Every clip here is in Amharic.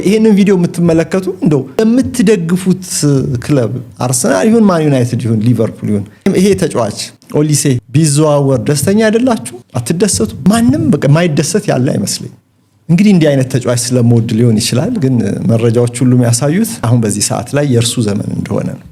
ይሄንን ቪዲዮ የምትመለከቱ እንደው የምትደግፉት ክለብ አርሰናል ይሁን ማን ዩናይትድ ይሁን ሊቨርፑል ይሁን ይሄ ተጫዋች ኦሊሴ ቢዘዋወር ደስተኛ አይደላችሁ? አትደሰቱ? ማንም በቃ ማይደሰት ያለ አይመስልኝ። እንግዲህ እንዲህ አይነት ተጫዋች ስለምወድ ሊሆን ይችላል፣ ግን መረጃዎች ሁሉ የሚያሳዩት አሁን በዚህ ሰዓት ላይ የእርሱ ዘመን እንደሆነ ነው።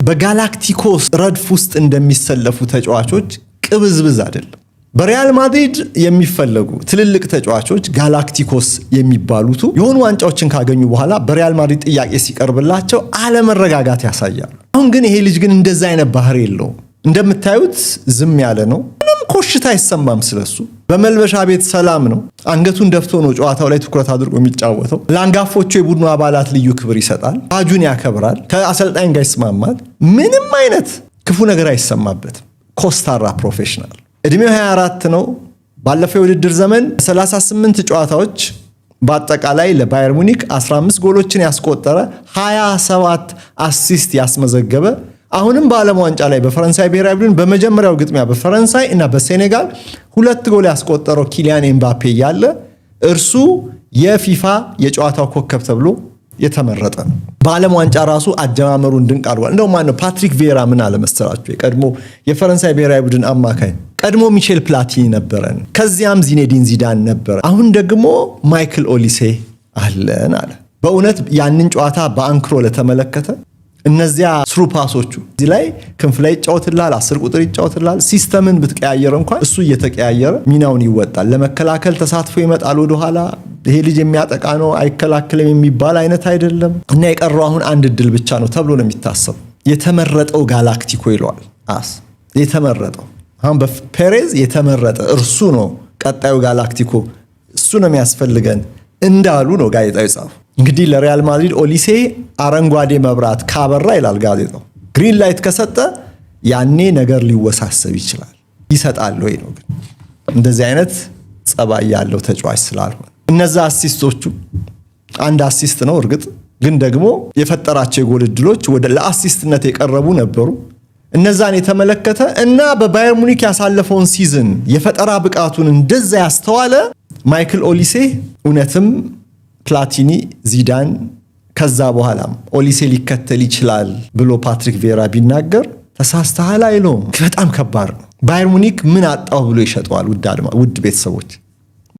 በጋላክቲኮስ ረድፍ ውስጥ እንደሚሰለፉ ተጫዋቾች ቅብዝብዝ አይደለም። በሪያል ማድሪድ የሚፈለጉ ትልልቅ ተጫዋቾች ጋላክቲኮስ የሚባሉት የሆኑ ዋንጫዎችን ካገኙ በኋላ በሪያል ማድሪድ ጥያቄ ሲቀርብላቸው አለመረጋጋት ያሳያሉ። አሁን ግን ይሄ ልጅ ግን እንደዛ አይነት ባህሪ የለውም። እንደምታዩት ዝም ያለ ነው። ምንም ኮሽታ አይሰማም ስለሱ። በመልበሻ ቤት ሰላም ነው። አንገቱን ደፍቶ ነው ጨዋታው ላይ ትኩረት አድርጎ የሚጫወተው። ለአንጋፎቹ የቡድኑ አባላት ልዩ ክብር ይሰጣል። ባጁን ያከብራል። ከአሰልጣኝ ጋር ይስማማል። ምንም አይነት ክፉ ነገር አይሰማበትም። ኮስታራ ፕሮፌሽናል። እድሜው 24 ነው። ባለፈው የውድድር ዘመን 38 ጨዋታዎች በአጠቃላይ ለባየር ሙኒክ 15 ጎሎችን ያስቆጠረ 27 አሲስት ያስመዘገበ አሁንም በዓለም ዋንጫ ላይ በፈረንሳይ ብሔራዊ ቡድን በመጀመሪያው ግጥሚያ በፈረንሳይ እና በሴኔጋል 2 ጎል ያስቆጠረው ኪሊያን ኤምባፔ ያለ እርሱ የፊፋ የጨዋታው ኮከብ ተብሎ የተመረጠ ነው። በዓለም ዋንጫ ራሱ አጀማመሩን ድንቅ አድርጓል። እንደው ማነው ፓትሪክ ቪዬራ ምን አለ መሰላችሁ? የቀድሞ የፈረንሳይ ብሔራዊ ቡድን አማካይ፣ ቀድሞ ሚሼል ፕላቲኒ ነበረን፣ ከዚያም ዚኔዲን ዚዳን ነበረ፣ አሁን ደግሞ ማይክል ኦሊሴ አለን አለ። በእውነት ያንን ጨዋታ በአንክሮ ለተመለከተ እነዚያ ስሩ ፓሶቹ እዚህ ላይ ክንፍ ላይ ይጫወትልሃል፣ 10 ቁጥር ይጫወትልሃል። ሲስተምን ብትቀያየር እንኳን እሱ እየተቀያየረ ሚናውን ይወጣል። ለመከላከል ተሳትፎ ይመጣል ወደኋላ። ይሄ ልጅ የሚያጠቃ ነው አይከላከልም የሚባል አይነት አይደለም እና የቀረው አሁን አንድ እድል ብቻ ነው ተብሎ ነው የሚታሰብ። የተመረጠው ጋላክቲኮ ይለዋል የተመረጠው አሁን በፔሬዝ የተመረጠ እርሱ ነው ቀጣዩ ጋላክቲኮ፣ እሱ ነው የሚያስፈልገን እንዳሉ ነው ጋዜጣው ጻፉ። እንግዲህ ለሪያል ማድሪድ ኦሊሴ አረንጓዴ መብራት ካበራ ይላል ጋዜጣው፣ ግሪን ላይት ከሰጠ ያኔ ነገር ሊወሳሰብ ይችላል። ይሰጣል ወይ ነው ግን እንደዚህ አይነት ጸባይ ያለው ተጫዋች ስላልሆነ እነዛ አሲስቶቹ አንድ አሲስት ነው እርግጥ፣ ግን ደግሞ የፈጠራቸው የጎል ዕድሎች ወደ ለአሲስትነት የቀረቡ ነበሩ። እነዛን የተመለከተ እና በባየር ሙኒክ ያሳለፈውን ሲዝን የፈጠራ ብቃቱን እንደዛ ያስተዋለ ማይክል ኦሊሴ እውነትም ፕላቲኒ፣ ዚዳን ከዛ በኋላም ኦሊሴ ሊከተል ይችላል ብሎ ፓትሪክ ቪዬራ ቢናገር ተሳስተሃል አይለውም። በጣም ከባድ ነው። ባየር ሙኒክ ምን አጣው ብሎ ይሸጠዋል። ውድ ቤተሰቦች